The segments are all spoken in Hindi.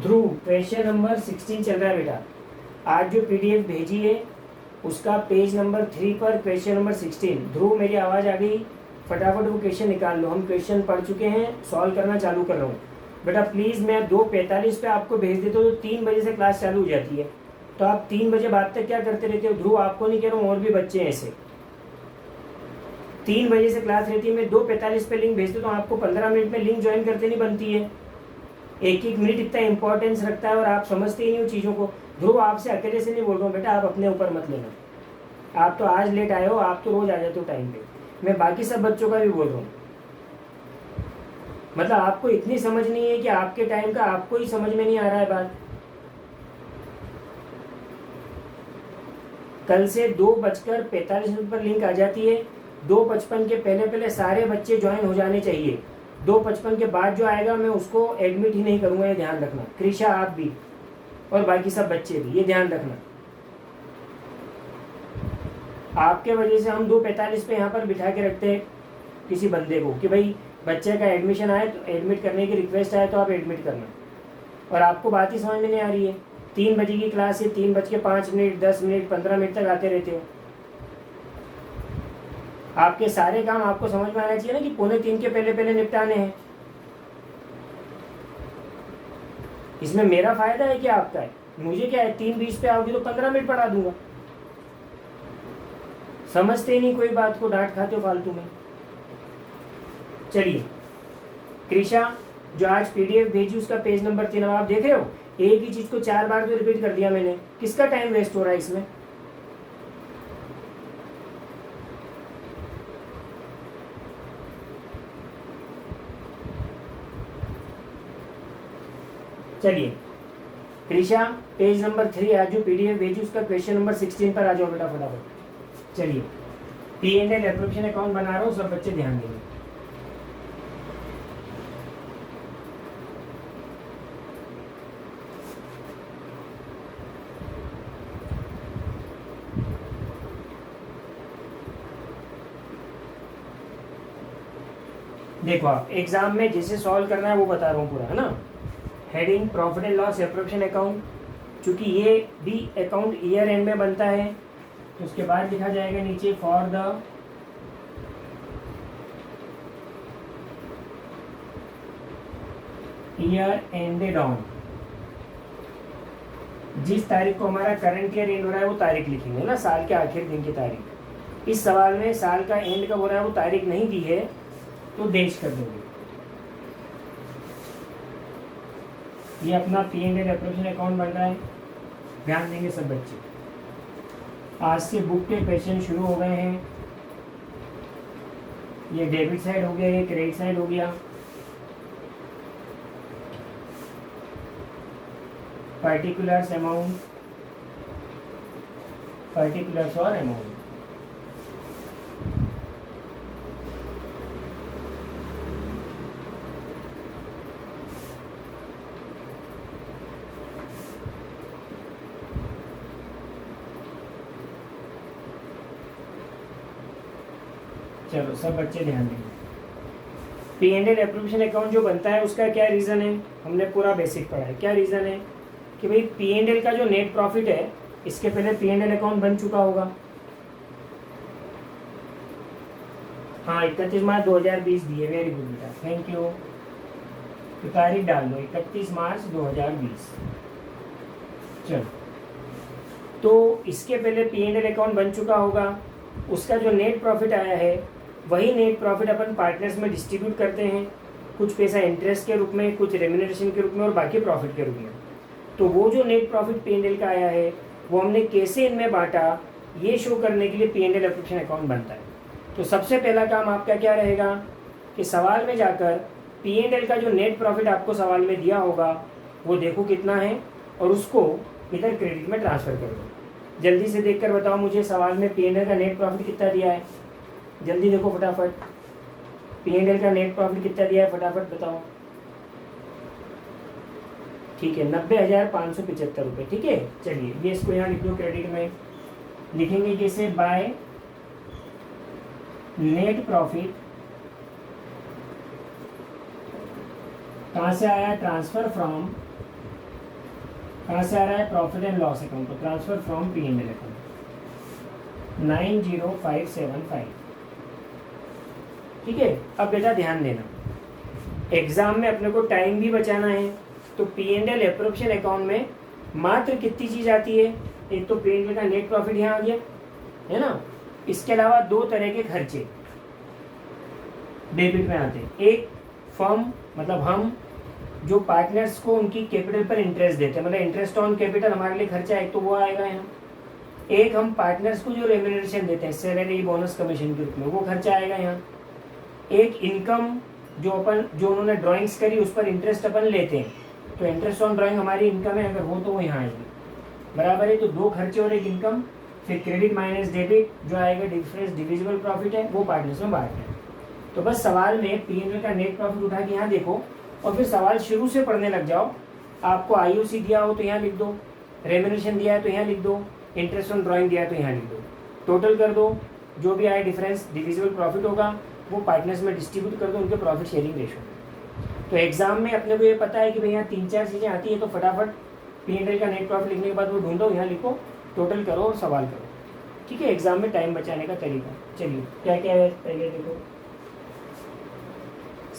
ध्रुव, क्वेश्चन नंबर 16 चल रहा है बेटा। आज जो पीडीएफ भेजी है उसका पेज नंबर 3 पर क्वेश्चन नंबर 16। ध्रुव, मेरी आवाज़ आ गई? फटाफट वो क्वेश्चन निकाल लो। हम क्वेश्चन पढ़ चुके हैं, सॉल्व करना चालू कर रहा हूँ बेटा। प्लीज़, मैं 2:45 पे आपको भेज देता हूँ तो 3 बजे से क्लास चालू हो जाती है, तो आप 3 बजे बाद तक क्या करते रहते हो? ध्रुव, आपको नहीं कह रहा हूँ, और भी बच्चे हैं ऐसे। 3 बजे से क्लास रहती है, मैं 2:45 पे लिंक भेज देता हूँ आपको। 15 मिनट में लिंक ज्वाइन करते नहीं बनती है। एक एक मिनट इतना इंपॉर्टेंस रखता है और आप समझते ही नहीं हो चीज़ों को। ध्रुव, आपसे अकेले से नहीं बोल रहा हूँ बेटा, आप अपने ऊपर मत लेना। आप तो आज लेट आए हो, आप तो रोज आ जाते हो टाइम पे। मैं बाकी सब बच्चों का भी बोल रहा हूँ। मतलब आपको इतनी समझ नहीं है कि आपके टाइम का आपको ही समझ में नहीं आ रहा है बात। कल से 2:45 पर लिंक आ जाती है। 2:55 के पहले पहले सारे बच्चे ज्वाइन हो जाने चाहिए। 2:55 के बाद जो आएगा मैं उसको एडमिट ही नहीं करूंगा, ये ध्यान रखना। कृषा, आप भी और बाकी सब बच्चे भी ये ध्यान रखना। आपके वजह से हम 2:45 पे यहाँ पर बिठा के रखते हैं किसी बंदे को कि भाई बच्चे का एडमिशन आए तो एडमिट करने की रिक्वेस्ट आए तो आप एडमिट करना, और आपको बात ही समझ में नहीं आ रही है। 3 बजे की क्लास है, 3:05, 10 मिनट 15 मिनट तक आते रहते हो। आपके सारे काम आपको समझ में आना चाहिए ना कि 2:45 के पहले पहले निपटाने हैं। इसमें मेरा फायदा है कि आपका है? मुझे क्या है, 3:20 पे आओगे तो 15 मिनट पढ़ा दूंगा। समझते ही नहीं कोई बात को, डांट खाते हो फालतू में। चलिए कृषा, जो आज पीडीएफ भेजी उसका पेज नंबर 3 आप देख रहे हो। एक ही चीज को 4 बार तो रिपीट कर दिया मैंने, किसका टाइम वेस्ट हो रहा है इसमें? चलिए कृषा, पेज नंबर 3 आज जो पीडीएफ भेजी उसका क्वेश्चन नंबर 16 पर आ जाओ बेटा फटाफट। चलिए, P&L एप्रोप्रिएशन अकाउंट बना रहा हूँ, सब बच्चे ध्यान देंगे। देखो, आप एग्जाम में जैसे सॉल्व करना है वो बता रहा हूँ पूरा, है ना। Heading profit and loss appropriation account, चूंकि ये भी अकाउंट ईयर एंड में बनता है तो उसके बाद लिखा जाएगा नीचे for the year ended on. जिस तारीख को हमारा करंट ईयर एंड हो रहा है वो तारीख लिखेंगे ना, साल के आखिर दिन की तारीख। इस सवाल में साल का एंड कब हो रहा है वो तारीख नहीं दी है तो देश कर देंगे। ये अपना P&L एप्रोप्रिएशन अकाउंट बन रहा है, ध्यान देंगे सब बच्चे। आज से बुक के क्वेश्चन शुरू हो गए हैं। ये डेबिट साइड हो गया, ये क्रेडिट साइड हो गया। पर्टिकुलर्स अमाउंट, पर्टिकुलर्स और अमाउंट। चलो सब बच्चे ध्यान देंगे। P&L एप्रोप्रिएशन अकाउंट जो बनता है उसका क्या रीज़न है, हमने पूरा बेसिक पढ़ा है। क्या रीज़न है कि भाई P&L का जो नेट प्रॉफिट है, इसके पहले P&L अकाउंट बन चुका होगा। हाँ, 31 मार्च 2020 दिए, वेरी गुड बेटा, थैंक यू। तो तारीख डाल दो 31 मार्च 2020। चलो, तो इसके पहले P&L अकाउंट बन चुका होगा। उसका जो नेट प्रॉफिट आया है वही नेट प्रॉफिट अपन पार्टनर्स में डिस्ट्रीब्यूट करते हैं, कुछ पैसा इंटरेस्ट के रूप में, कुछ रेम्यूनरेशन के रूप में और बाकी प्रॉफिट के रूप में। तो वो जो नेट प्रॉफिट P&L का आया है वो हमने कैसे इनमें बांटा, ये शो करने के लिए P&L एप्रोप्रिएशन अकाउंट बनता है। तो सबसे पहला काम आपका क्या रहेगा कि सवाल में जाकर P&L का जो नेट प्रॉफिट आपको सवाल में दिया होगा वो देखो कितना है और उसको इधर क्रेडिट में ट्रांसफर कर दो। जल्दी से देखकर बताओ मुझे, सवाल में P&L का नेट प्रॉफिट कितना दिया है? जल्दी देखो फटाफट, P&L का नेट प्रॉफिट कितना दिया है, फटाफट बताओ। ठीक है, 90,575 रुपये। ठीक है, चलिए ये इसको यहाँ लिख दो क्रेडिट में। लिखेंगे कैसे? बाय नेट प्रॉफिट, कहाँ से आया? ट्रांसफर फ्रॉम कहाँ से आ रहा है? प्रॉफिट एंड लॉस अकाउंट, तो transfer from P and L account 90575। ठीक है। अब बेटा ध्यान देना, एग्जाम में अपने को टाइम भी बचाना है, तो P and L appropriation account में मात्र कितनी चीज आती है? एक तो पी एंड एल का नेट प्रॉफिट यहाँ आ गया है ना, इसके अलावा दो तरह के खर्चे डेबिट में आते हैं। एक फर्म मतलब हम जो पार्टनर्स को उनकी कैपिटल पर इंटरेस्ट देते हैं, मतलब इंटरेस्ट ऑन कैपिटल हमारे लिए खर्चा है, तो वो आएगा यहाँ। एक हम पार्टनर्स को जो रेम्यूनरेशन देते हैं सैलरी बोनस कमीशन के रूप में, वो खर्चा आएगा यहाँ। एक इनकम जो उन्होंने ड्राइंग्स करी उस पर इंटरेस्ट अपन लेते हैं, तो इंटरेस्ट ऑन ड्राइंग हमारी इनकम है, अगर हो तो वो यहाँ आएगी, बराबर है। तो दो खर्चे और एक इनकम, फिर क्रेडिट माइनस डेबिट जो आएगा डिफरेंस डिविजिबल प्रॉफिट है, वो पार्टनर्स में बांटना है। तो बस सवाल में पी&एल का नेट प्रॉफिट उठा के यहाँ देखो और फिर सवाल शुरू से पढ़ने लग जाओ। आपको आईओसी दिया हो तो यहाँ लिख दो, रेम्यूनरेशन दिया है तो यहाँ लिख दो, इंटरेस्ट ऑन ड्राइंग दिया है तो यहाँ लिख दो, टोटल कर दो, जो भी आए डिफरेंस डिविजिबल प्रॉफिट होगा वो पार्टनर्स में डिस्ट्रीब्यूट कर दो उनके प्रॉफिट शेयरिंग रेशो। तो एग्जाम में अपने को ये पता है कि भाई यहाँ 3-4 चीज़ें आती है, तो फटाफट पी&एल का नेट प्रॉफिट लिखने के बाद वो ढूंढो, यहाँ लिखो, टोटल करो और सवाल करो। ठीक है, एग्जाम में टाइम बचाने का तरीका। चलिए क्या क्या है पहले देखो,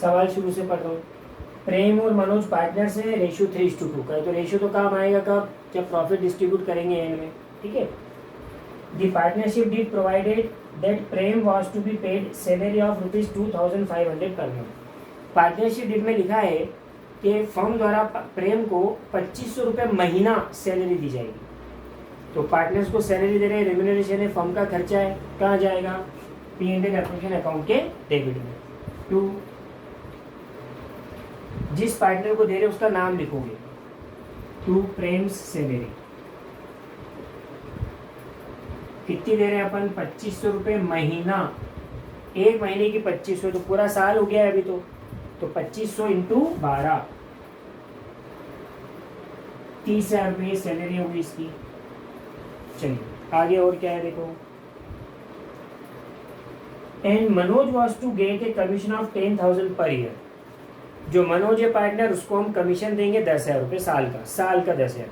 सवाल शुरू से पढ़ रहा हूँ। प्रेम और मनोज पार्टनर्स हैं, रेशियो 3:2 का है, तो रेशियो तो काम आएगा कब? जब प्रॉफिट डिस्ट्रीब्यूट करेंगे एंड में। ठीक है। The partnership deed provided that Prem was to be paid salary of ₹2500 per month. Partnership deed में लिखा है कि फर्म द्वारा प्रेम को 2500 रुपये महीना सैलरी दी जाएगी। तो पार्टनर्स को सैलरी दे रहे हैं, रेम्यूनरेशन है, फर्म का खर्चा है, कहाँ जाएगा? पी&एल एप्रोप्रिएशन अकाउंट के डेबिट में। 2, जिस पार्टनर को दे रहे उसका नाम लिखोगे, 2 प्रेम्स सैलरी। कितनी दे रहे हैं अपन? 2500 रुपये महीना, एक महीने की 2500, तो पूरा साल हो गया है अभी तो 2500 इंटू 12, 30,000 रुपये सैलरी होगी इसकी। चलिए आगे और क्या है देखो। And Manoj was to get a commission of 10,000 per year. जो मनोज है पार्टनर, उसको हम कमीशन देंगे 10,000 रुपये साल का 10,000।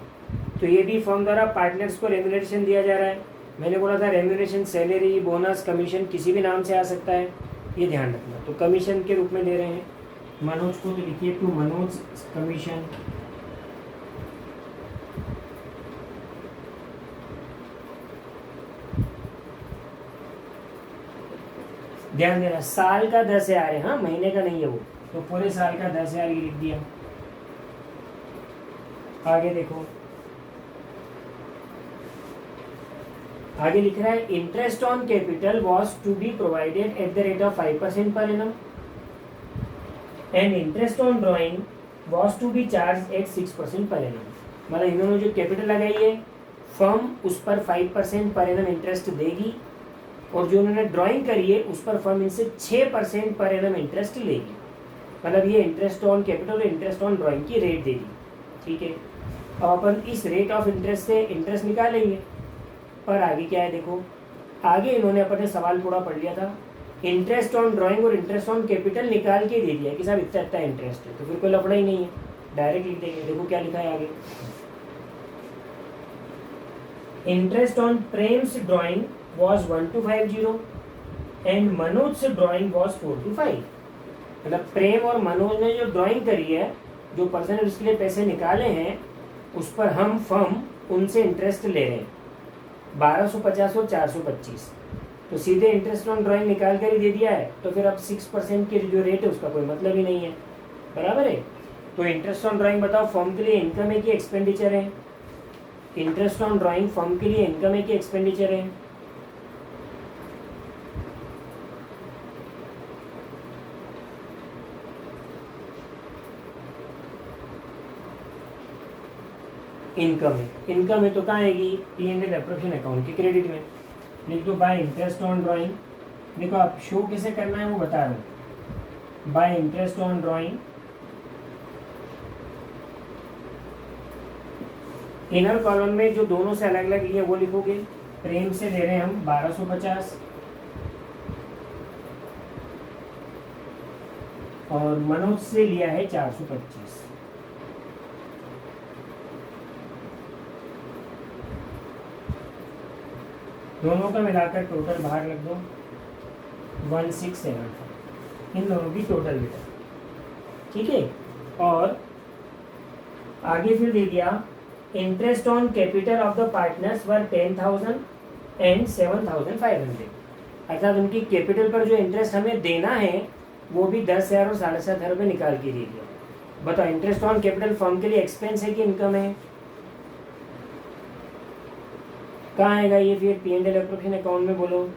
तो ये भी फर्म द्वारा पार्टनर्स को रेम्यूनरेशन दिया जा रहा है। मैंने बोला था रेम्यूनरेशन सैलरी बोनस कमीशन किसी भी नाम से आ सकता है, ये ध्यान रखना। तो कमीशन के रूप में दे रहे हैं मनोज को, तो लिखिए टू मनोज कमीशन। ध्यान देना, साल का 10,000 है, हाँ महीने का नहीं है वो, तो पूरे साल का 10,000 ही लिख दिया। आगे देखो, आगे लिख रहा है interest on capital was to be provided at the rate of 5% per annum and interest on drawing was to be charge at 6% per annum. मतलब इन्होंने जो कैपिटल लगाई है फर्म उस पर 5% पर एनम इंटरेस्ट देगी, और जो उन्होंने ड्राइंग करी है उस पर फर्म इनसे 6% पर एनम इंटरेस्ट लेगी। मतलब ये इंटरेस्ट ऑन कैपिटल और इंटरेस्ट ऑन ड्राइंग की रेट देगी। ठीक है, अब अपन इस रेट ऑफ इंटरेस्ट से इंटरेस्ट निकालेंगे। पर आगे क्या है देखो, आगे इन्होंने अपने सवाल थोड़ा पढ़ लिया था, इंटरेस्ट ऑन ड्राइंग और इंटरेस्ट ऑन कैपिटल निकाल के दे दिया कि साहब इतना इतना इंटरेस्ट है, तो फिर कोई लफड़ा ही नहीं है, डायरेक्ट लिख देंगे। देखो क्या लिखा है आगे, interest on Prem's drawing was 1250 and Manoj drawing was 425। मतलब प्रेम और मनोज ने जो ड्राइंग करी है, जो पर्सन ने उसके लिए पैसे निकाले हैं, उस पर हम फर्म उनसे इंटरेस्ट ले रहे हैं 1250 और 425। तो सीधे इंटरेस्ट ऑन ड्राइंग निकाल कर ही दे दिया है, तो फिर अब 6% के जो रेट है उसका कोई मतलब ही नहीं है, बराबर है। तो इंटरेस्ट ऑन ड्राइंग बताओ फर्म के लिए इनकम है कि एक्सपेंडिचर है? इंटरेस्ट ऑन ड्राइंग फर्म के लिए इनकम है कि एक्सपेंडिचर है? इनकम है। इनकम है तो कहाँ आएगी? पी&एल एप्रोप्रिएशन अकाउंट के क्रेडिट में। लिख दो बाय इंटरेस्ट ऑन ड्राइंग। देखो आप शो कैसे करना है वो बता रहा हूँ। Bye interest on drawing, inner column में जो दोनों से अलग अलग लिए वो लिखोगे। प्रेम से ले रहे हैं हम 1250 और मनोज से लिया है 425। दोनों का मिलाकर टोटल बाहर रख दो 1675, इन दोनों की टोटल रिटर्न। ठीक है, और आगे फिर दे दिया interest on capital of the partners were 10,000 and 7,500, अर्थात उनकी कैपिटल पर जो इंटरेस्ट हमें देना है वो भी 10,000 और 7,500 रुपये निकाल के दे दिया। बताओ इंटरेस्ट ऑन कैपिटल फर्म के लिए एक्सपेंस है कि इनकम है? कहाँ आएगा ये फिर? P&L एप्रोप्रिएशन अकाउंट में बोलो।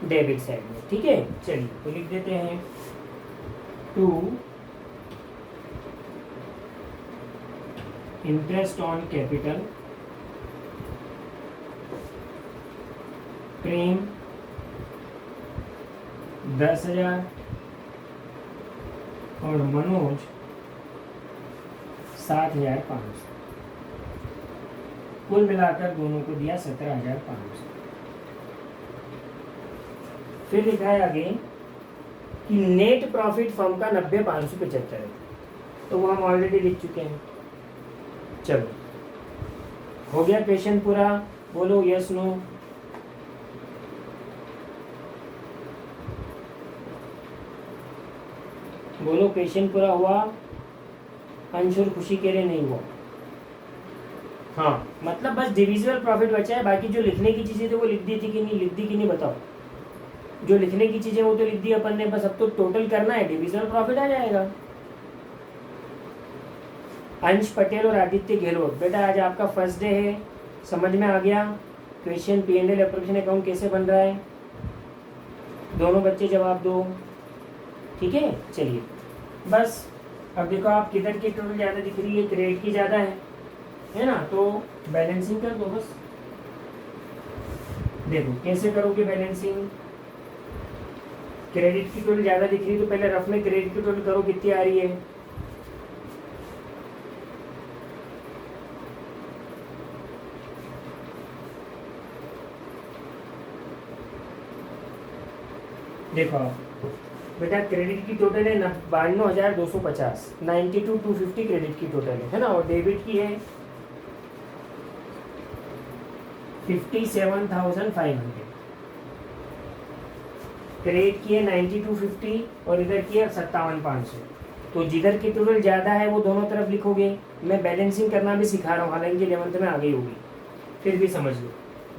डेबिट साइड में। ठीक है, चलिए तो लिख देते हैं टू इंटरेस्ट ऑन कैपिटल प्रेम 10,000 और मनोज 7,500, कुल मिलाकर दोनों को दिया 17,500। फिर लिखा है आगे कि नेट प्रॉफिट फर्म का 90,575 है, तो वो हम ऑलरेडी लिख चुके हैं। चलो हो गया क्वेश्चन पूरा, बोलो यस नो। बोलो क्वेश्चन पूरा हुआ? अंशुर खुशी कह रहे नहीं हुआ। हाँ, मतलब बस डिविजिबल प्रॉफिट बचा है, बाकी जो लिखने की चीजें थी वो लिख दी थी कि नहीं, लिख दी कि नहीं बताओ? जो लिखने की चीजें वो तो लिख दी अपन ने, बस अब तो टोटल करना है, डिविजिबल प्रॉफिट आ जाएगा। अंश पटेल और आदित्य गहलोत, बेटा आज आपका फर्स्ट डे है, समझ में आ गया क्वेश्चन P&L एप्रोप्रिएशन अकाउंट कैसे बन रहा है? दोनों बच्चे जवाब दो। ठीक है, चलिए बस अब देखो आप किधर की टोटल ज़्यादा दिख रही है? क्रेडिट की ज़्यादा है ना? तो बैलेंसिंग कर दो बस। देखो कैसे करोगे बैलेंसिंग? क्रेडिट की टोटल ज़्यादा दिख रही है तो पहले रफ में क्रेडिट की टोटल करो, कितनी आ रही है? देखो बेटा क्रेडिट की टोटल है 92,250, 92,250 क्रेडिट की टोटल है ना? और डेबिट की है 57,500, क्रेडिट की है 92,250 और इधर की है 57,500। तो जिधर की टोटल ज़्यादा है वो दोनों तरफ लिखोगे। मैं बैलेंसिंग करना भी सिखा रहा हूँ, हालांकि 11th में आ गई होगी, फिर भी समझ लो।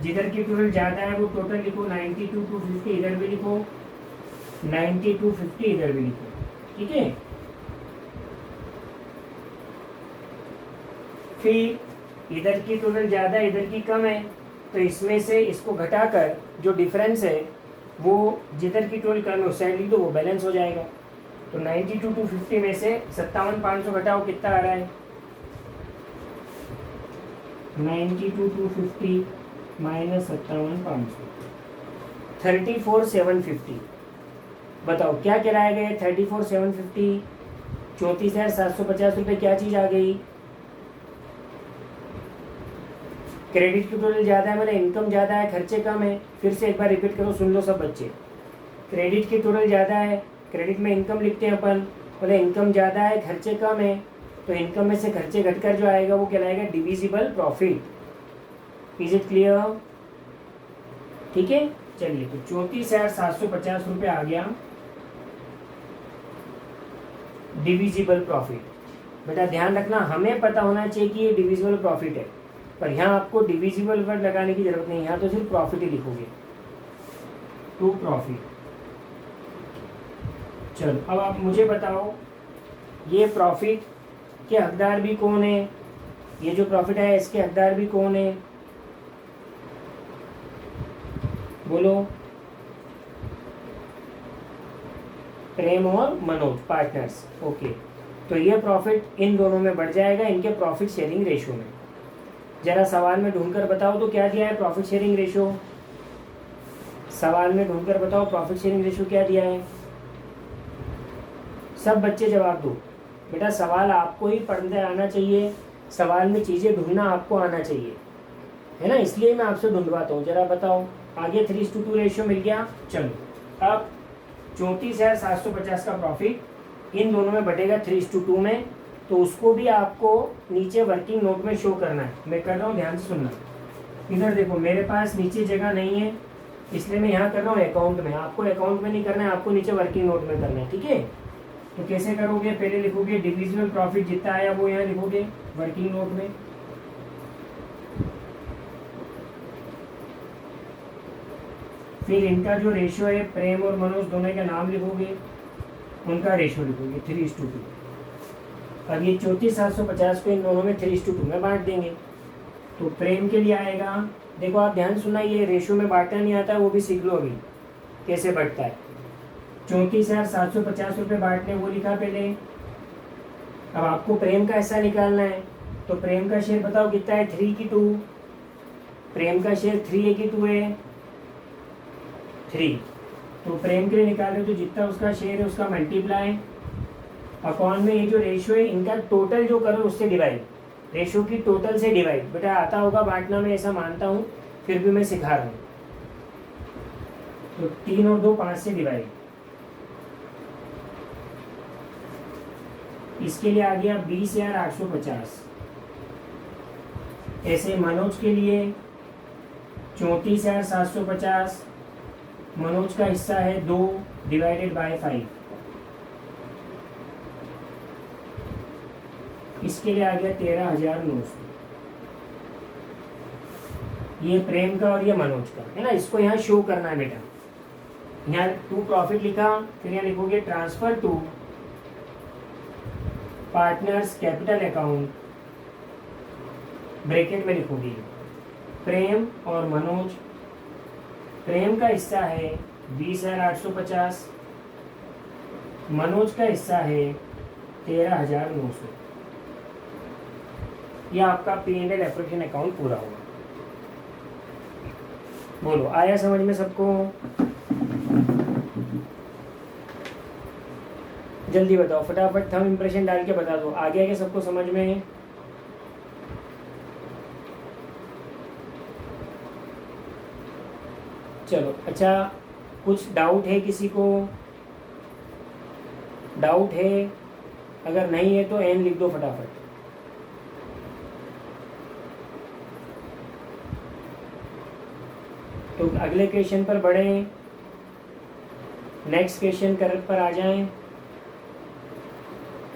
जिधर की टोटल ज़्यादा है वो टोटल लिखो 92,250, इधर भी लिखो 92,250, इधर भी लिखो। ठीक है, फिर इधर की टोटल ज़्यादा इधर की कम है, तो इसमें से इसको घटाकर जो डिफरेंस है वो जिधर की टोटल कम है उस साइड लिख दो, वो बैलेंस हो जाएगा। तो 92,250 में से 57,500 घटाओ, कितना आ रहा है? 92,250 माइनस 57,500, 34,750। बताओ क्या कराया गया? 34,750, 34,750 रुपये क्या चीज़ आ गई? क्रेडिट की टोटल ज़्यादा है, मैंने इनकम ज़्यादा है, खर्चे कम है। फिर से एक बार रिपीट करो, सुन लो सब बच्चे। क्रेडिट की टोटल ज़्यादा है, क्रेडिट में इनकम लिखते हैं अपन, बोले इनकम ज़्यादा है खर्चे कम है, तो इनकम में से खर्चे घटकर जो आएगा वो कहलाएगा divisible profit. Is it clear? ठीक है, चलिए तो 34,750 रुपये आ गया डिविजिबल प्रॉफिट। बेटा ध्यान रखना, हमें पता होना चाहिए कि ये डिविजिबल प्रॉफिट है, पर यहाँ आपको डिविजिबल वर्ड लगाने की जरूरत नहीं, यहाँ तो सिर्फ प्रॉफिट ही लिखोगे, टू प्रॉफिट। चलो अब आप मुझे बताओ ये प्रॉफिट के हकदार भी कौन है? ये जो प्रॉफिट है इसके हकदार भी कौन है? बोलो। प्रेम और मनोज पार्टनर्स। ओके, तो ये प्रॉफिट इन दोनों में बढ़ जाएगा, इनके प्रॉफिट शेयरिंग रेशो में। जरा सवाल में ढूंढकर बताओ तो क्या दिया है प्रॉफिट शेयरिंग रेशो? सवाल में ढूंढकर बताओ प्रॉफिट शेयरिंग रेशो क्या दिया है? सब बच्चे जवाब दो। बेटा सवाल आपको ही पढ़ने आना चाहिए, सवाल में चीज़ें ढूंढना आपको आना चाहिए, है ना? इसलिए मैं आपसे ढूंढवाता हूँ। जरा बताओ, आगे 3:2 रेशियो मिल गया। चलो अब 34,750 का प्रॉफिट इन दोनों में बटेगा 3:2 में, तो उसको भी आपको नीचे वर्किंग नोट में शो करना है। मैं कर रहा हूँ, ध्यान से सुनना। इधर देखो, मेरे पास नीचे जगह नहीं है, इसलिए मैं यहाँ कर रहा हूँ अकाउंट में। आपको अकाउंट में नहीं करना है, आपको नीचे वर्किंग नोट में करना है, ठीक है। तो कैसे करोगे, पहले लिखोगे डिविजिबल प्रॉफिट जितना आया वो यहाँ लिखोगे वर्किंग नोट में। फिर इनका जो रेशियो है, प्रेम और मनोज दोनों का नाम लिखोगे, उनका रेशियो लिखोगे 3:2। अब ये 34,750 को इन दोनों में 3:2 में बांट देंगे। तो प्रेम के लिए आएगा, देखो आप ध्यान सुनना, ये रेशियो में बांटना नहीं आता, वो भी सीख लो अभी कैसे बढ़ता है। 34,750 रुपये बांटने, वो लिखा पहले। अब आपको प्रेम का हिस्सा निकालना है, तो प्रेम का शेयर बताओ कितना है, 3:2। प्रेम का शेयर 3 की 2 है 3। तो प्रेम के लिए निकाल रहे हो तो जितना उसका शेयर है उसका मल्टीप्लाई अपॉन में ये जो रेशियो है इनका टोटल जो करो उससे डिवाइड, रेशियो की टोटल से डिवाइड। बेटा आता होगा बांटना, मैं ऐसा मानता हूँ, फिर भी मैं सिखा रहा हूँ। तो 3 और 2 5 से डिवाइड। इसके लिए आ गया 20,850। ऐसे मनोज के लिए 34,750, मनोज का हिस्सा है 2 डिवाइडेड बाय 5। इसके लिए आ गया 13,900। ये प्रेम का और ये मनोज का है ना, इसको यहाँ शो करना है बेटा। यहाँ टू प्रॉफिट लिखा, फिर यहाँ लिखोगे transfer to partners capital account, bracket में लिखोगे प्रेम और मनोज। प्रेम का हिस्सा है 20,850, मनोज का हिस्सा है 13,900। यह आपका P&L एप्रोप्रिएशन अकाउंट पूरा होगा। बोलो आया समझ में सबको? जल्दी बताओ, फटाफट थंब इंप्रेशन डाल के बता दो, आ गया क्या सबको समझ में? चलो अच्छा, कुछ डाउट है किसी को? डाउट है? अगर नहीं है तो एन लिख दो फटाफट। तो अगले क्वेश्चन पर बढ़ें, नेक्स्ट क्वेश्चन पर आ जाएं,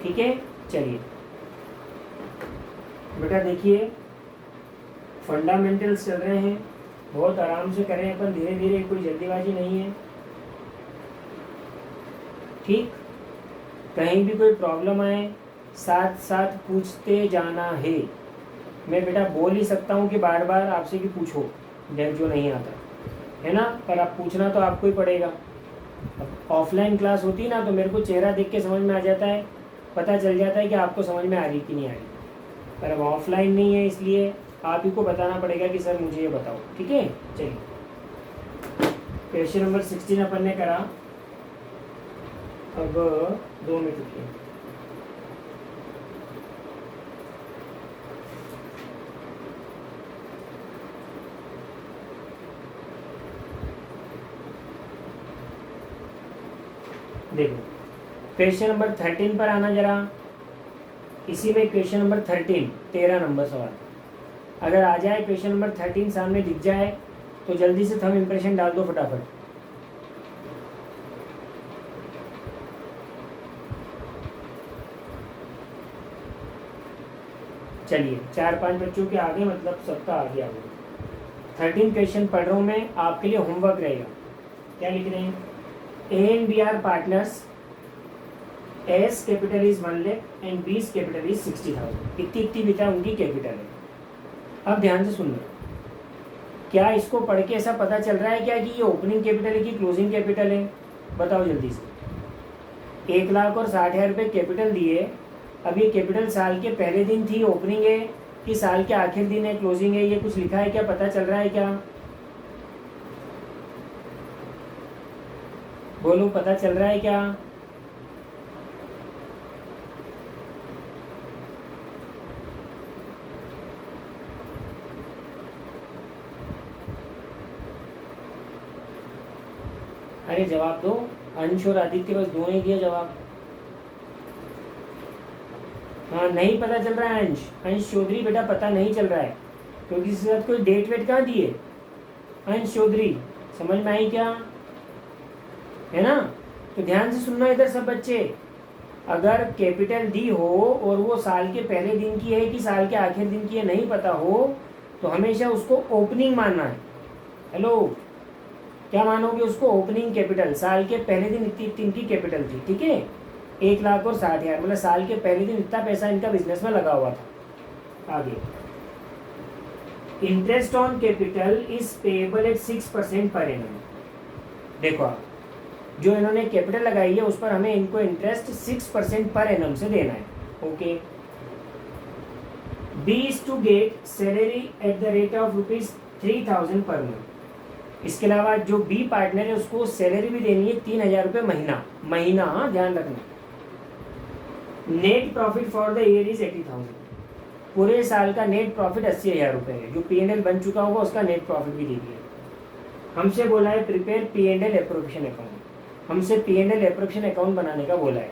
ठीक है। चलिए बेटा देखिए, फंडामेंटल्स चल रहे हैं, बहुत आराम से करें अपन, धीरे धीरे, कोई जल्दीबाजी नहीं है, ठीक। कहीं भी कोई प्रॉब्लम आए साथ साथ पूछते जाना है। मैं बेटा बोल ही सकता हूँ कि बार बार आपसे भी पूछो जो नहीं आता है ना, पर आप पूछना तो आपको ही पड़ेगा। ऑफलाइन क्लास होती है ना, तो मेरे को चेहरा देख के समझ में आ जाता है, पता चल जाता है कि आपको समझ में आ रही कि नहीं आ रही। पर अब ऑफलाइन नहीं है, इसलिए आप ही को बताना पड़ेगा कि सर मुझे ये बताओ, ठीक है। चलिए क्वेश्चन नंबर 16 अपन ने करा। अब 2 मिनट रुकिए। देखो क्वेश्चन नंबर 13 पर आना जरा। इसी में क्वेश्चन नंबर 13 नंबर सवाल, अगर आ जाए क्वेश्चन नंबर 13 सामने दिख जाए तो जल्दी से थंब इंप्रेशन डाल दो फटाफट। चलिए 4-5 बच्चों के आगे, मतलब सबका आगे आगे। 13 क्वेश्चन पढ़ रहा हूँ मैं, आपके लिए होमवर्क रहेगा। क्या लिख रहे हैं? A and B are partners. A's capital is 1 lakh and B's capital is 60,000। इतनी बेटा उनकी कैपिटल है। अब ध्यान से सुनना, क्या इसको पढ़ के ऐसा पता चल रहा है क्या कि ये ओपनिंग कैपिटल है कि क्लोजिंग कैपिटल है? बताओ जल्दी से। 1,60,000 रुपये कैपिटल दिए। अब ये कैपिटल साल के पहले दिन थी, ओपनिंग है, कि साल के आखिर दिन है, क्लोजिंग है? ये कुछ लिखा है क्या, पता चल रहा है क्या? बोलो पता चल रहा है क्या? अरे जवाब दो। अंश और आदित्य बस दो ने दिया जवाब। हाँ नहीं पता चल रहा है अंश चौधरी बेटा, पता नहीं चल रहा है क्योंकि इसके साथ कोई डेट वेट कहाँ दी है। अंश चौधरी समझ में आई क्या, है ना? तो ध्यान से सुनना इधर सब बच्चे, अगर कैपिटल डी हो और वो साल के पहले दिन की है कि साल के आखिर दिन की है नहीं पता हो, तो हमेशा उसको ओपनिंग मानना है। हेलो, क्या मानोगे उसको? Opening capital. साल के पहले दिन इतनी इनकी कैपिटल थी, ठीक है, 1,60,000, मतलब साल के पहले दिन इतना पैसा इनका बिजनेस में लगा हुआ था। आगे, interest on capital is payable eight 6% per annum. देखो आप, जो इन्होंने कैपिटल लगाई है उस पर हमें इनको इंटरेस्ट 6% पर एनम से देना है। Okay, B is to get salary at the rate of ₹3,000 per month. इसके अलावा जो बी पार्टनर है उसको सैलरी भी देनी है 3,000 रुपये महीना। महीना, हाँ ध्यान रखना। Net profit for the year is 80,000। पूरे साल का नेट प्रॉफिट 80,000 रुपये है। जो P&L बन चुका होगा उसका नेट प्रॉफिट भी दे दिया। हमसे बोला है प्रिपेयर P&L एप्रोप्रिएशन अकाउंट। हमसे P&L एप्रोप्रिएशन अकाउंट बनाने का बोला है।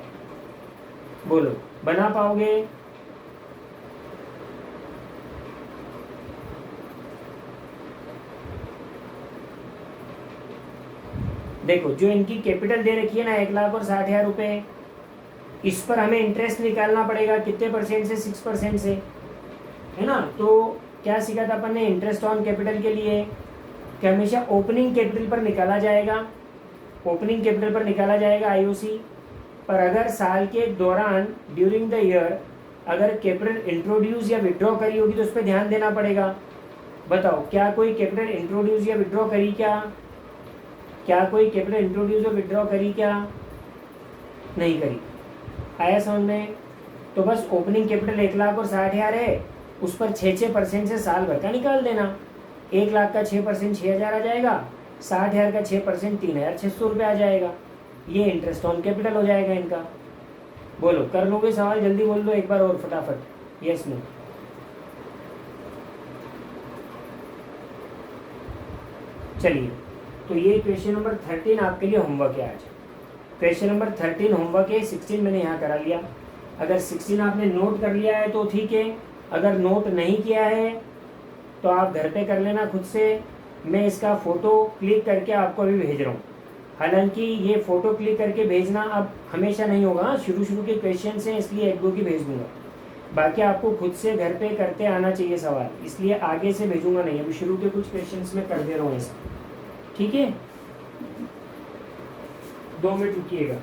बोलो, बना पाओगे? देखो, जो इनकी कैपिटल दे रखी है ना 1,60,000 रुपये, इस पर हमें इंटरेस्ट निकालना पड़ेगा। कितने परसेंट से? 6% से, है ना? तो क्या सीखा था अपन ने इंटरेस्ट ऑन कैपिटल के लिए कि हमेशा ओपनिंग कैपिटल पर निकाला जाएगा। ओपनिंग कैपिटल पर निकाला जाएगा IOC पर। अगर साल के दौरान ड्यूरिंग द ईयर अगर कैपिटल इंट्रोड्यूस या विड्रॉ करी होगी तो उस पर ध्यान देना पड़ेगा। बताओ, क्या कोई कैपिटल इंट्रोड्यूस या विड्रॉ करी क्या? क्या कोई कैपिटल इंट्रोड्यूस या विड्रॉ करी क्या? नहीं करी। आया समझ में? तो बस ओपनिंग कैपिटल 1,60,000 है, उस पर 6% से साल भर का निकाल देना। 1,00,000 का 6% 6,000 आ जाएगा, 60,000 का 6% 3,600 रुपये आ जाएगा। ये इंटरेस्ट ऑन कैपिटल हो जाएगा इनका। बोलो, कर लोगे सवाल? जल्दी बोल दो एक बार और फटाफट, यस नो। चलिए, तो ये क्वेश्चन नंबर 13 आपके लिए होमवर्क है आज। क्वेश्चन नंबर 13 होमवर्क है। 16 मैंने यहाँ करा लिया। अगर 16 आपने नोट कर लिया है तो ठीक है, अगर नोट नहीं किया है तो आप घर पे कर लेना खुद से। मैं इसका फ़ोटो क्लिक करके आपको अभी भेज रहा हूँ। हालांकि ये फ़ोटो क्लिक करके भेजना अब हमेशा नहीं होगा, शुरू के क्वेश्चन हैं इसलिए 1-2 की भेज दूंगा। बाकी आपको खुद से घर पे करते आना चाहिए सवाल, इसलिए आगे से भेजूंगा नहीं। अभी शुरू के कुछ क्वेश्चन में कर दे रहा हूँ ऐसा, ठीक है? 2 मिनट रुकिएगा।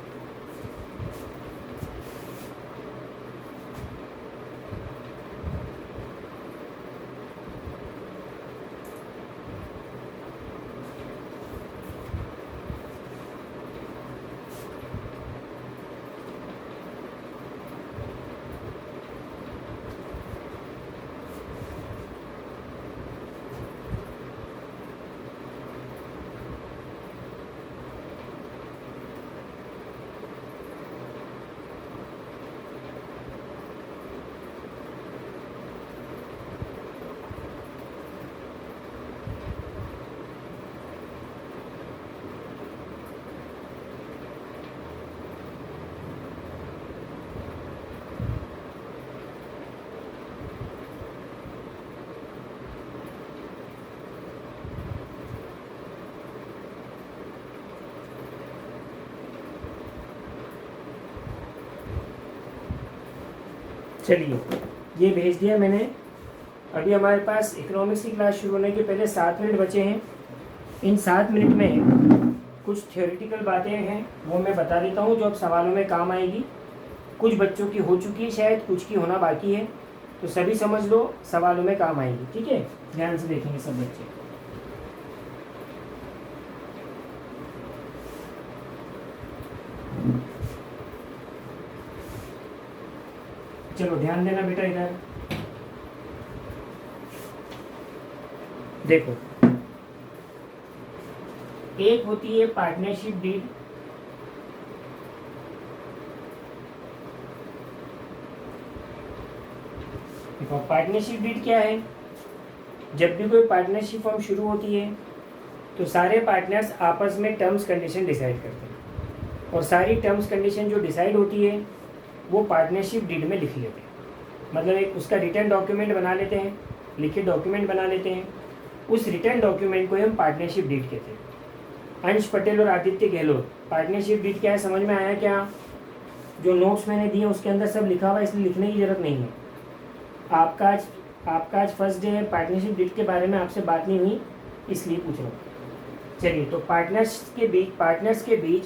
चलिए, ये भेज दिया मैंने। अभी हमारे पास इकोनॉमिक्स की क्लास शुरू होने के पहले 7 मिनट बचे हैं। इन 7 मिनट में कुछ थ्योरेटिकल बातें हैं वो मैं बता देता हूँ जो अब सवालों में काम आएगी। कुछ बच्चों की हो चुकी है शायद, कुछ की होना बाकी है, तो सभी समझ लो, सवालों में काम आएगी। ठीक है, ध्यान से देखेंगे सब बच्चे। चलो ध्यान देना बेटा इधर देखो। एक होती है पार्टनरशिप डीड, देखो पार्टनरशिप डीड क्या है। जब भी कोई पार्टनरशिप फॉर्म शुरू होती है तो सारे पार्टनर्स आपस में टर्म्स कंडीशन डिसाइड करते हैं और सारी टर्म्स कंडीशन जो डिसाइड होती है वो पार्टनरशिप डीड में लिख लेते हैं। मतलब एक उसका रिटर्न डॉक्यूमेंट बना लेते हैं, लिखित डॉक्यूमेंट बना लेते हैं। उस रिटर्न डॉक्यूमेंट को हम पार्टनरशिप डीड कहते हैं। अंश पटेल और आदित्य गहलोत, पार्टनरशिप डीड क्या है, समझ में आया क्या? जो नोट्स मैंने दिए उसके अंदर सब लिखा हुआ है, इसलिए लिखने की जरूरत नहीं है। आपका आज फर्स्ट डे है, पार्टनरशिप डीड के बारे में आपसे बात नहीं हुई इसलिए पूछ रहा हूँ। चलिए, तो पार्टनर्स के बीच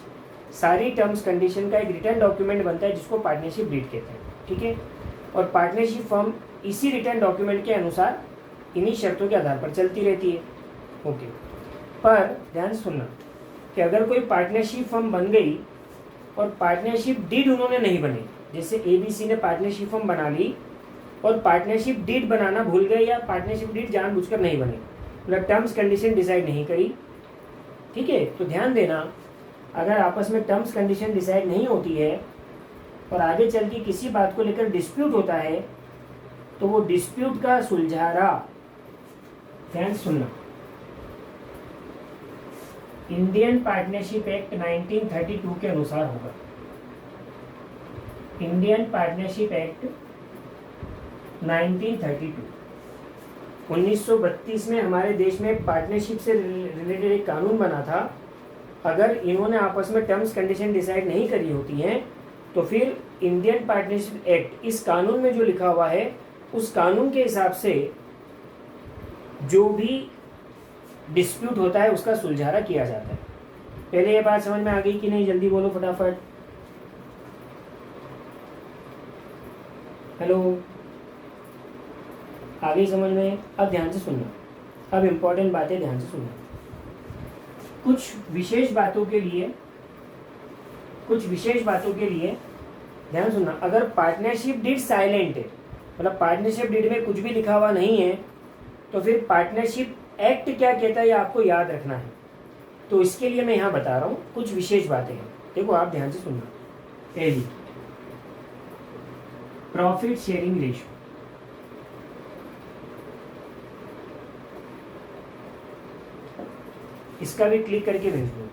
सारी टर्म्स कंडीशन का एक रिटर्न डॉक्यूमेंट बनता है जिसको पार्टनरशिप डीड कहते हैं, ठीक है। और पार्टनरशिप फर्म इसी रिटर्न डॉक्यूमेंट के अनुसार इन्हीं शर्तों के आधार पर चलती रहती है, ओके। पर ध्यान सुनना कि अगर कोई पार्टनरशिप फर्म बन गई और पार्टनरशिप डीड उन्होंने नहीं बने, जैसे ABC ने पार्टनरशिप फर्म बना ली और पार्टनरशिप डीड बनाना भूल गए या पार्टनरशिप डीड जानबूझकर नहीं बने, मतलब टर्म्स कंडीशन डिसाइड नहीं करी, ठीक है। तो ध्यान देना, अगर आपस में टर्म्स कंडीशन डिसाइड नहीं होती है और आगे चल के किसी बात को लेकर डिस्प्यूट होता है तो वो डिस्प्यूट का सुलझारा, ध्यान सुनना, इंडियन पार्टनरशिप एक्ट 1932 के अनुसार होगा। इंडियन पार्टनरशिप एक्ट 1932 में हमारे देश में पार्टनरशिप से रिलेटेड एक कानून बना था। अगर इन्होंने आपस में टर्म्स कंडीशन डिसाइड नहीं करी होती हैं तो फिर इंडियन पार्टनरशिप एक्ट, इस कानून में जो लिखा हुआ है उस कानून के हिसाब से जो भी डिस्प्यूट होता है उसका सुलझारा किया जाता है। पहले ये बात समझ में आ गई कि नहीं? जल्दी बोलो फटाफट। हेलो, आ गई समझ में? अब ध्यान से सुनना, अब इम्पोर्टेंट बातें ध्यान से सुनना। कुछ विशेष बातों के लिए ध्यान सुनना। अगर पार्टनरशिप डीड साइलेंट है, मतलब पार्टनरशिप डीड में कुछ भी लिखा हुआ नहीं है, तो फिर पार्टनरशिप एक्ट क्या कहता है ये आपको याद रखना है। तो इसके लिए मैं यहाँ बता रहा हूँ कुछ विशेष बातें हैं, देखो आप ध्यान से सुनना। पहली, प्रॉफिट शेयरिंग रेशियो। इसका भी क्लिक करके भेज दो।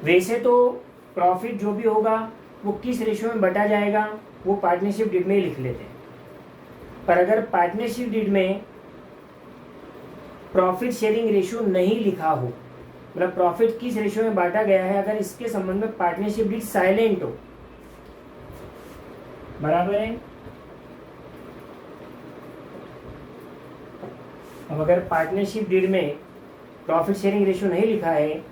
वैसे तो प्रॉफिट जो भी होगा वो किस रेशियो में बटा जाएगा वो पार्टनरशिप डीड में ही लिख लेते हैं, पर अगर पार्टनरशिप डीड में प्रॉफिट शेयरिंग रेशियो नहीं लिखा हो, मतलब प्रॉफिट किस रेशियो में बांटा गया है, अगर इसके संबंध में पार्टनरशिप डीड साइलेंट हो, बराबर है। अब अगर पार्टनरशिप डीड में प्रॉफिट शेयरिंग रेशियो नहीं लिखा है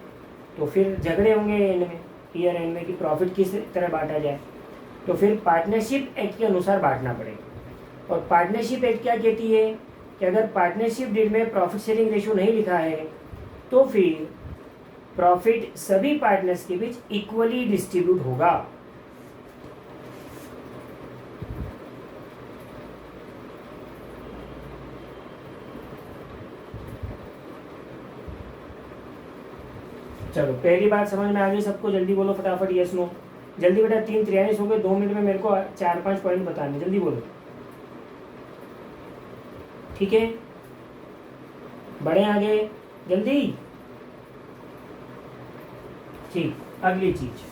तो फिर झगड़े होंगे एंड में, ईयर एंड में, कि प्रॉफिट किस तरह बांटा जाए। तो फिर पार्टनरशिप एक्ट के अनुसार बांटना पड़ेगा। और पार्टनरशिप एक्ट क्या कहती है कि अगर पार्टनरशिप डीड में प्रॉफिट शेयरिंग रेशियो नहीं लिखा है तो फिर प्रॉफिट सभी पार्टनर्स के बीच इक्वली डिस्ट्रीब्यूट होगा। चलो, पहली बात समझ में आ गई सबको? जल्दी बोलो फटाफट, यस नो। जल्दी बेटा, 3:43 हो गए, 2 मिनट में मेरे को 4-5 पॉइंट बताने, जल्दी बोलो, ठीक है? बढ़े आगे, जल्दी। ठीक, अगली चीज,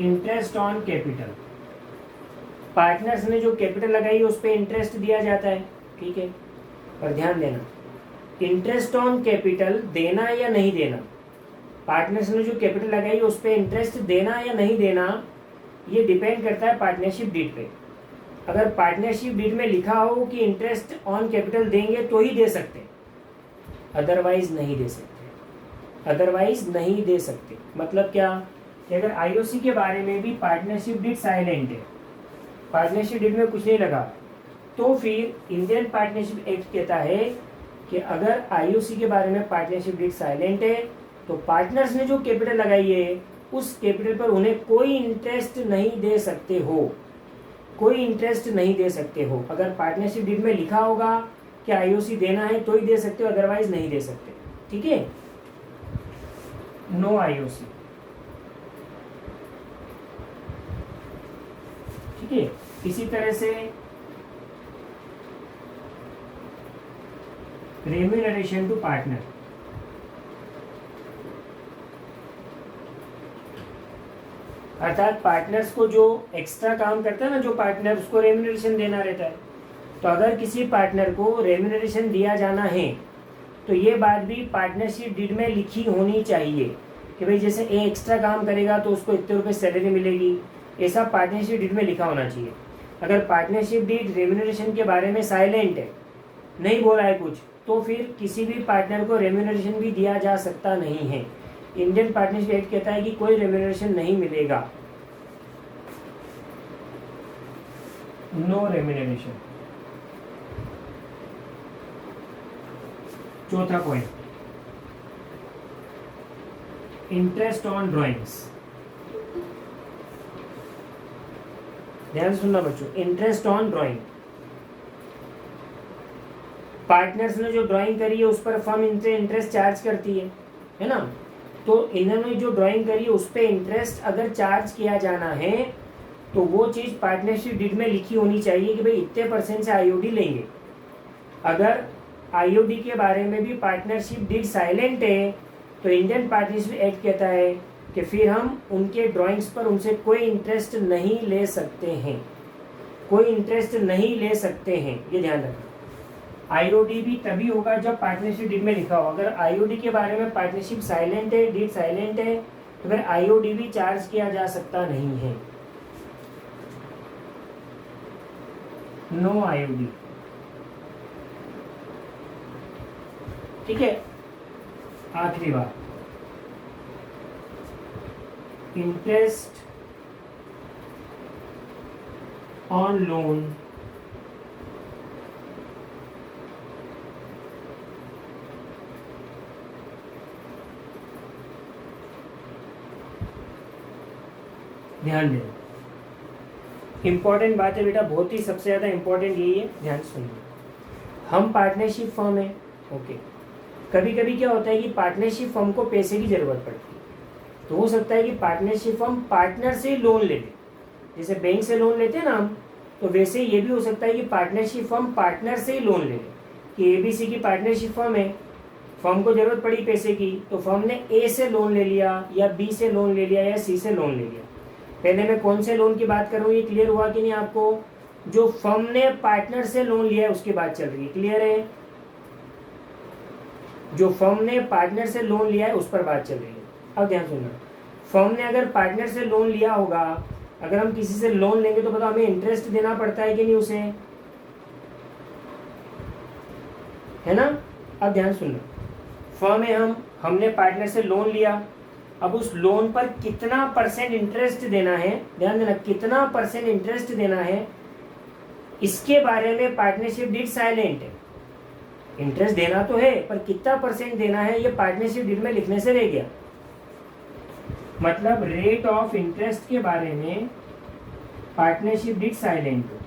इंटरेस्ट ऑन कैपिटल। पार्टनर्स ने जो कैपिटल लगाई है उस पर इंटरेस्ट दिया जाता है, ठीक है। पर ध्यान देना, इंटरेस्ट ऑन कैपिटल देना या नहीं देना, पार्टनर्स ने जो कैपिटल लगाई है उस पर इंटरेस्ट देना या नहीं देना, ये डिपेंड करता है पार्टनरशिप डीड पे। अगर पार्टनरशिप डीड में लिखा हो कि इंटरेस्ट ऑन कैपिटल देंगे तो ही दे सकते, अदरवाइज नहीं दे सकते। अदरवाइज नहीं दे सकते मतलब क्या कि अगर आईओसी के बारे में भी पार्टनरशिप डीड साइलेंट है, पार्टनरशिप डीड में कुछ नहीं लगा, तो फिर इंडियन पार्टनरशिप एक्ट कहता है कि अगर आईओसी के बारे में पार्टनरशिप डीड साइलेंट है तो पार्टनर्स ने जो कैपिटल लगाई है उस कैपिटल पर उन्हें कोई इंटरेस्ट नहीं दे सकते हो, कोई इंटरेस्ट नहीं दे सकते हो। अगर पार्टनरशिप डीड में लिखा होगा कि आईओसी देना है तो ही दे सकते हो, अदरवाइज नहीं दे सकते, ठीक है? नो आईओसी, ठीक है। इसी तरह से रेम्यूनरेशन टू पार्टनर, अर्थात पार्टनर्स को जो एक्स्ट्रा काम करता है ना, जो पार्टनर, उसको रेम्यूनरेशन देना रहता है। तो अगर किसी पार्टनर को रेम्यूनरेशन दिया जाना है तो ये बात भी पार्टनरशिप डीड में लिखी होनी चाहिए कि भाई जैसे ए एक्स्ट्रा काम करेगा तो उसको इतने रुपए सैलरी मिलेगी, ऐसा पार्टनरशिप डीड में लिखा होना चाहिए। अगर पार्टनरशिप डीड रेम्यूनरेशन के बारे में साइलेंट है, नहीं बोला है कुछ, तो फिर किसी भी पार्टनर को रेम्यूनरेशन भी दिया जा सकता नहीं है। इंडियन पार्टनरशिप एक्ट कहता है कि कोई रेम्यूनरेशन नहीं मिलेगा, नो रेम्यूनरेशन। चौथा पॉइंट, इंटरेस्ट ऑन ड्राइंग्स। ध्यान से सुनना बच्चों, इंटरेस्ट ऑन ड्राइंग। पार्टनर्स ने जो ड्राइंग करी है उस पर फर्म इनसे इंटरेस्ट चार्ज करती है ना। तो इन्होंने जो ड्राइंग करी है उस पर इंटरेस्ट अगर चार्ज किया जाना है तो वो चीज पार्टनरशिप डीड में लिखी होनी चाहिए कि भाई इतने % से आईओडी लेंगे। अगर आईओडी के बारे में भी पार्टनरशिप डीड साइलेंट है तो इंडियन पार्टनरशिप एक्ट कहता है कि फिर हम उनके ड्राइंग्स पर उनसे कोई इंटरेस्ट नहीं ले सकते हैं, कोई इंटरेस्ट नहीं ले सकते हैं, ये ध्यान रखना। आईओडी भी तभी होगा जब पार्टनरशिप डीड में लिखा हो। अगर आईओडी के बारे में पार्टनरशिप साइलेंट है, डीड साइलेंट है, तो फिर आईओडी भी चार्ज किया जा सकता नहीं है, नो आईओडी। ठीक है। आखिरी बात, इंटरेस्ट ऑन लोन ध्यान देना। इंपॉर्टेंट बात है बेटा, बहुत ही सबसे ज्यादा इंपॉर्टेंट यही है, ध्यान सुनिए। हम पार्टनरशिप फर्म है, ओके। कभी कभी क्या होता है कि पार्टनरशिप फर्म को पैसे की जरूरत पड़ती है, तो हो सकता है कि पार्टनरशिप फर्म पार्टनर से लोन ले ले, जैसे बैंक से लोन लेते हैं ना हम, तो वैसे ये भी हो सकता है कि पार्टनरशिप फर्म पार्टनर से ही लोन ले ले। कि एबीसी की पार्टनरशिप फर्म है, फर्म को जरूरत पड़ी पैसे की, तो फर्म ने ए से लोन ले लिया या बी से लोन ले लिया या सी से लोन ले लिया। पहले मैं कौन से लोन की बात कर रहा हूँ, ये क्लियर हुआ कि नहीं आपको? जो फर्म ने पार्टनर से लोन लिया है उसकी बात चल रही है, क्लियर है? जो फर्म ने पार्टनर से लोन लिया है उस पर बात चल रही है। अब ध्यान सुनना, फर्म ने अगर पार्टनर से लोन लिया होगा, अगर हम किसी से लोन लेंगे तो बताओ हमें इंटरेस्ट देना पड़ता है कि नहीं उसे, है ना? अब ध्यान सुनना, फर्म है, हमने पार्टनर से लोन लिया, अब उस लोन पर कितना % इंटरेस्ट देना है, ध्यान देना, कितना % इंटरेस्ट देना है, इसके बारे में पार्टनरशिप डीड साइलेंट है। इंटरेस्ट देना तो है पर कितना % देना है ये पार्टनरशिप डीड में लिखने से रह गया। मतलब रेट ऑफ इंटरेस्ट के बारे में पार्टनरशिप डीड साइलेंट हो।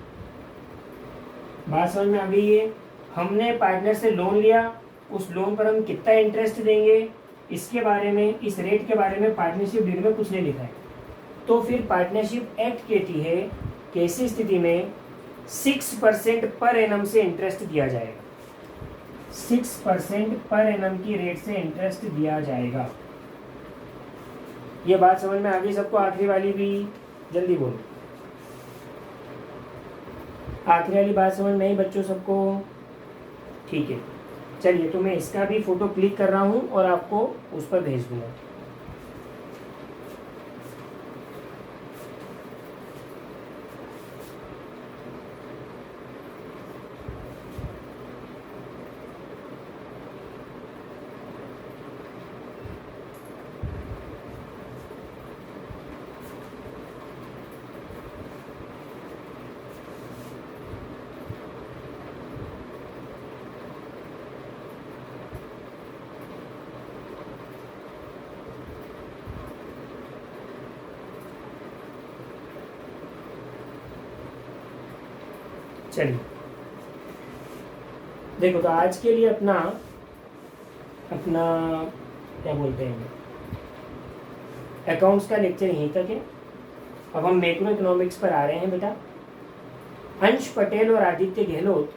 बात समझ में आ गई है? हमने पार्टनर से लोन लिया, उस लोन पर हम कितना इंटरेस्ट देंगे, इसके बारे में, इस रेट के बारे में पार्टनरशिप डीड में कुछ नहीं लिखा है। तो फिर पार्टनरशिप एक्ट कहती है कि ऐसी स्थिति में 6% पर एनम से इंटरेस्ट दिया जाएगा, 6% पर एनम की रेट से इंटरेस्ट दिया जाएगा। ये बात समझ में आ गई सबको? आखिरी वाली भी जल्दी बोलो, आखिरी वाली बात समझ में आई बच्चों सबको? ठीक है, चलिए तो मैं इसका भी फोटो क्लिक कर रहा हूँ और आपको उस पर भेज दूंगा। चलिए देखो, तो आज के लिए अपना क्या बोलते हैं, अकाउंट्स का लेक्चर यहीं तक है। अब हम मैक्रो इकोनॉमिक्स पर आ रहे हैं बेटा। अंश पटेल और आदित्य गहलोत,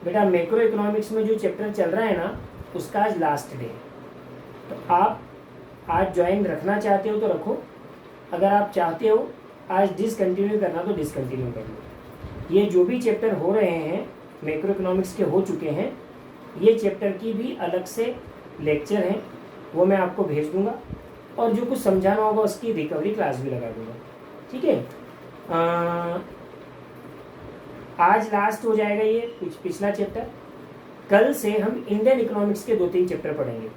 बेटा मैक्रो इकोनॉमिक्स में जो चैप्टर चल रहा है ना, उसका आज लास्ट डे है। तो आप आज ज्वाइन रखना चाहते हो तो रखो, अगर आप चाहते हो आज डिसकंटिन्यू करना तो डिसकंटिन्यू कर लो। ये जो भी चैप्टर हो रहे हैं मैक्रो इकोनॉमिक्स के हो चुके हैं, ये चैप्टर की भी अलग से लेक्चर हैं, वो मैं आपको भेज दूंगा और जो कुछ समझाना होगा उसकी रिकवरी क्लास भी लगा दूंगा। ठीक है, आज लास्ट हो जाएगा ये पिछला चैप्टर। कल से हम इंडियन इकोनॉमिक्स के 2-3 चैप्टर पढ़ेंगे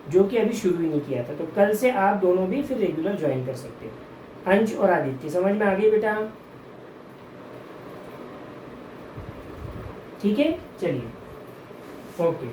जो कि अभी शुरू ही नहीं किया था, तो कल से आप दोनों भी फिर रेगुलर ज्वाइन कर सकते हो। अंश और आदित्य समझ में आ गई बेटा? ठीक है, चलिए, ओके।